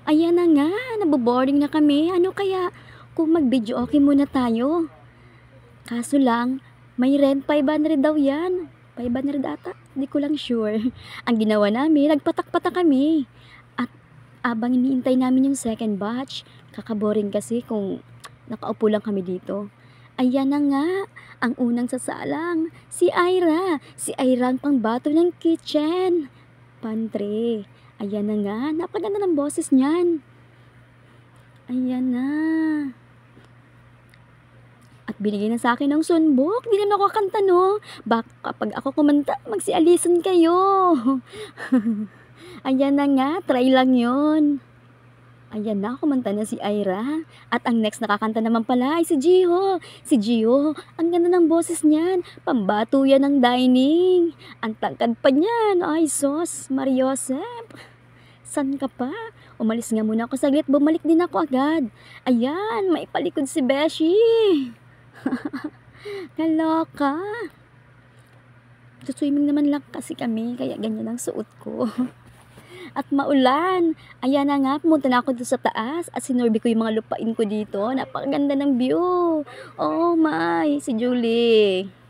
Ayan na nga, naboboring na kami. Ano kaya kung mag-video okay muna tayo? Kaso lang, may rent 500 daw yan. 500 ata, di ko lang sure. Ang ginawa namin, nagpatak-patak kami. At abang iniintay namin yung second batch, kakaboring kasi kung nakaupo lang kami dito. Ayan na nga, ang unang sasalang, si Ira. Si Ira ang pangbato ng kitchen. Pantry. Ayan na nga, napaganda ng boses niyan. Ayan na. At binigay na sa akin ng sunbok. Di naman ako kakanta, no? Baka kapag ako kumanta, magsialisan kayo. Ayan na nga, try lang yon. Ayan na, kumanta na si Ira. At ang next nakakanta naman pala ay si Jiho. Si Jiho, ang ganda ng boses niyan. Pambato yan ng dining. Ang tangkad pa niyan. Ay, sos, Mariosep. San ka pa? Umalis nga muna ako saglit, bumalik din ako agad. Ayan, may palikod si Beshi. Kaloka. Swimming naman lang kasi kami, kaya ganyan ang suot ko. At maulan. Ayan na nga, pumunta na ako dito sa taas at sinurvey ko yung mga lupain ko dito. Napakaganda ng view. Oh my, si Julie.